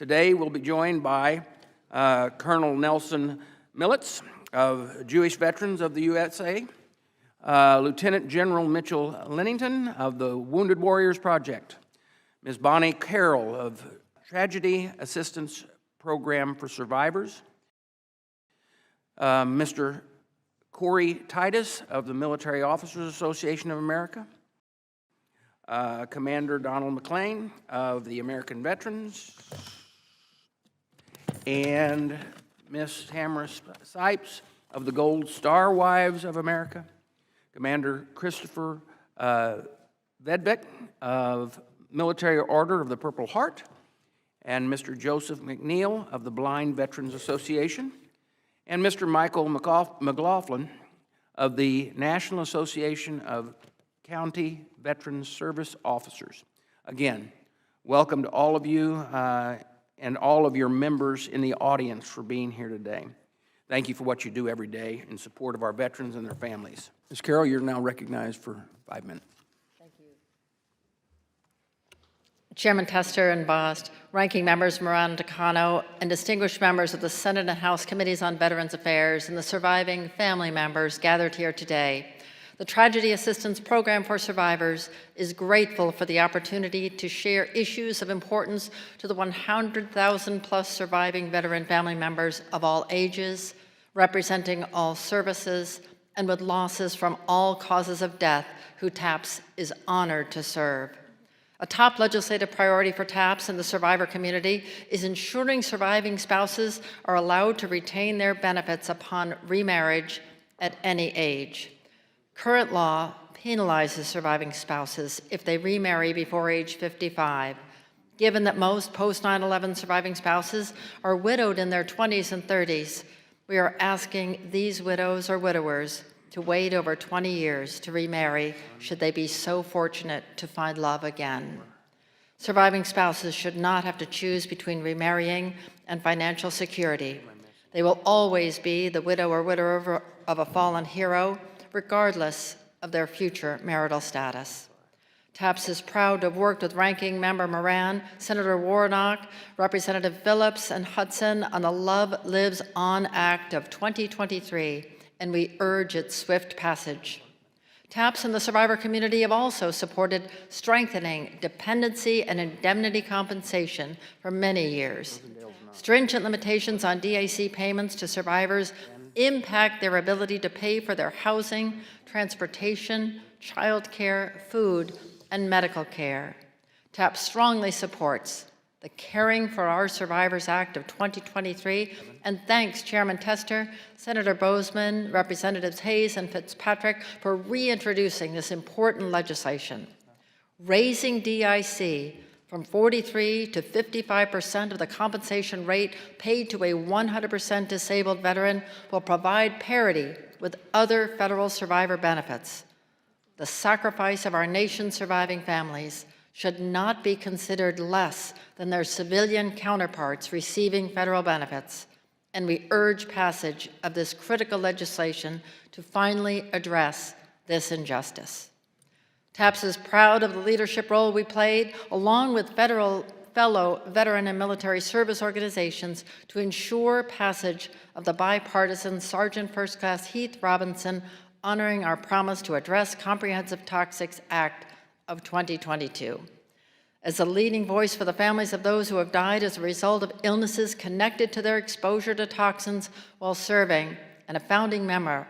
Today we'll be joined by Colonel Nelson Millets of Jewish Veterans of the USA, Lieutenant General Mitchell Lennington of the Wounded Warriors Project, Ms. Bonnie Carroll of Tragedy Assistance Program for Survivors, Mr. Corey Titus of the Military Officers Association of America, Commander Donald McLean of the American Veterans, and Ms. Tamara Sipes of the Gold Star Wives of America, Commander Christopher Vedbeck of Military Order of the Purple Heart, and Mr. Joseph McNeil of the Blind Veterans Association, and Mr. Michael McLaughlin of the National Association of County Veterans Service Officers. Again, welcome to all of you and all of your members in the audience for being here today. Thank you for what you do every day in support of our veterans and their families. Ms. Carroll, you're now recognized for 5 minutes. Thank you. Chairman Tester and Bost, ranking members Moran Takano, and distinguished members of the Senate and House Committees on Veterans Affairs and the surviving family members gathered here today. The Tragedy Assistance Program for Survivors is grateful for the opportunity to share issues of importance to the 100,000 plus surviving veteran family members of all ages, representing all services, and with losses from all causes of death, who TAPS is honored to serve. A top legislative priority for TAPS and the survivor community is ensuring surviving spouses are allowed to retain their benefits upon remarriage at any age. Current law penalizes surviving spouses if they remarry before age 55. Given that most post-9/11 surviving spouses are widowed in their 20s and 30s, we are asking these widows or widowers to wait over 20 years to remarry should they be so fortunate to find love again. Surviving spouses should not have to choose between remarrying and financial security. They will always be the widow or widower of a fallen hero, regardless of their future marital status. TAPS is proud to have worked with Ranking Member Moran, Senator Warnock, Representative Phillips, and Hudson on the Love Lives On Act of 2023, and we urge its swift passage. TAPS and the survivor community have also supported strengthening dependency and indemnity compensation for many years. Stringent limitations on DAC payments to survivors impact their ability to pay for their housing, transportation, child care, food, and medical care. TAPS strongly supports the Caring for Our Survivors Act of 2023 and thanks Chairman Tester, Senator Bozeman, Representatives Hayes and Fitzpatrick for reintroducing this important legislation. Raising DIC from 43 to 55% of the compensation rate paid to a 100% disabled veteran will provide parity with other federal survivor benefits. The sacrifice of our nation's surviving families should not be considered less than their civilian counterparts receiving federal benefits, and we urge passage of this critical legislation to finally address this injustice. TAPS is proud of the leadership role we played, along with fellow veteran and military service organizations, to ensure passage of the bipartisan Sergeant First Class Heath Robinson honoring our promise to address Comprehensive Toxics Act of 2022. As a leading voice for the families of those who have died as a result of illnesses connected to their exposure to toxins while serving, and a founding member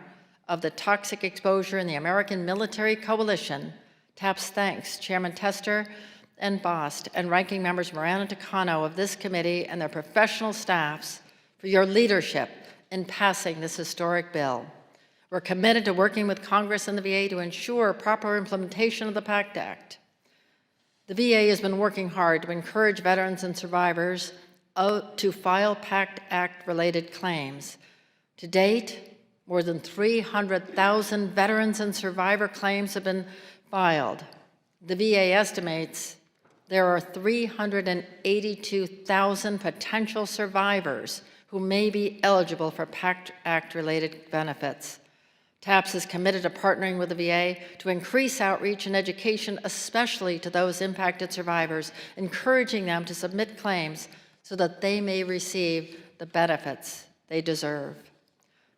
of the Toxic Exposure in the American Military Coalition, TAPS thanks Chairman Tester and Bost and ranking members Moran and Takano of this committee and their professional staffs for your leadership in passing this historic bill. We're committed to working with Congress and the VA to ensure proper implementation of the PACT Act. The VA has been working hard to encourage veterans and survivors to file PACT Act-related claims. To date, more than 300,000 veterans and survivor claims have been filed. The VA estimates there are 382,000 potential survivors who may be eligible for PACT Act-related benefits. TAPS is committed to partnering with the VA to increase outreach and education, especially to those impacted survivors, encouraging them to submit claims so that they may receive the benefits they deserve.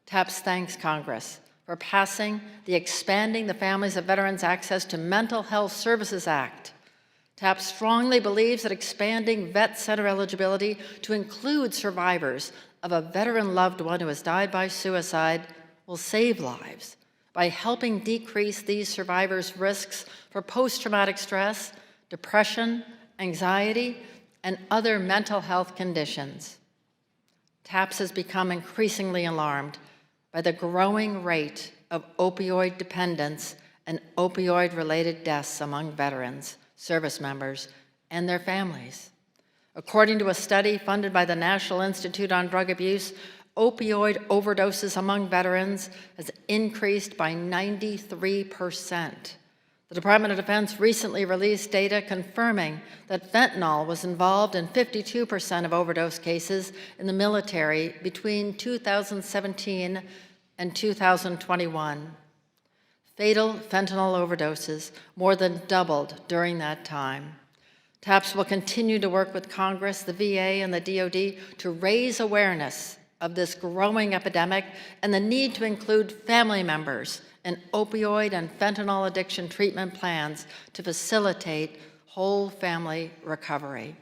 TAPS thanks Congress for passing the Expanding the Families of Veterans Access to Mental Health Services Act. TAPS strongly believes that expanding vet center eligibility to include survivors of a veteran loved one who has died by suicide will save lives by helping decrease these survivors' risks for post-traumatic stress, depression, anxiety, and other mental health conditions. TAPS has become increasingly alarmed by the growing rate of opioid dependence and opioid-related deaths among veterans, service members, and their families. According to a study funded by the National Institute on Drug Abuse, opioid overdoses among veterans has increased by 93%. The Department of Defense recently released data confirming that fentanyl was involved in 52% of overdose cases in the military between 2017 and 2021. Fatal fentanyl overdoses more than doubled during that time. TAPS will continue to work with Congress, the VA, and the DoD to raise awareness of this growing epidemic and the need to include family members in opioid and fentanyl addiction treatment plans to facilitate whole family recovery.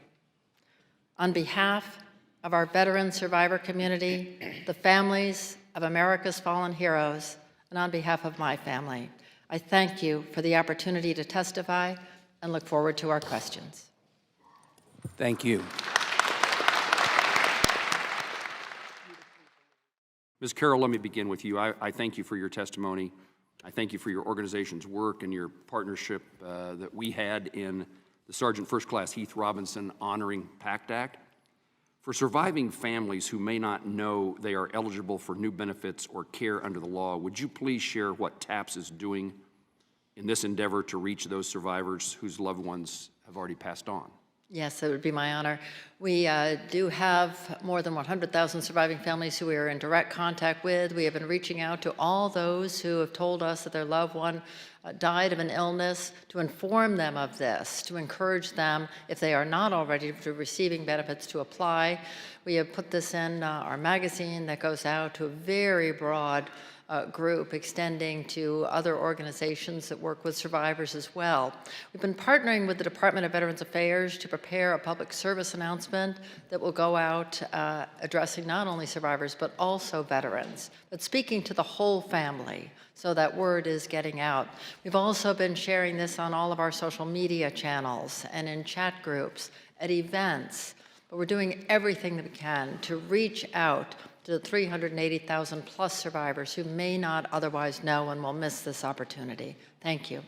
On behalf of our veteran survivor community, the families of America's fallen heroes, and on behalf of my family, I thank you for the opportunity to testify and look forward to our questions. Thank you. Ms. Carroll, let me begin with you. I thank you for your testimony. I thank you for your organization's work and your partnership that we had in the Sergeant First Class Heath Robinson Honoring PACT Act. For surviving families who may not know they are eligible for new benefits or care under the law, would you please share what TAPS is doing in this endeavor to reach those survivors whose loved ones have already passed on? Yes, it would be my honor. We do have more than 100,000 surviving families who we are in direct contact with. We have been reaching out to all those who have told us that their loved one died of an illness, to inform them of this, to encourage them, if they are not already receiving benefits, to apply. We have put this in our magazine that goes out to a very broad group, extending to other organizations that work with survivors as well. We've been partnering with the Department of Veterans Affairs to prepare a public service announcement that will go out addressing not only survivors but also veterans, but speaking to the whole family, so that word is getting out. We've also been sharing this on all of our social media channels and in chat groups, at events, but we're doing everything that we can to reach out to the 380,000 plus survivors who may not otherwise know and will miss this opportunity. Thank you.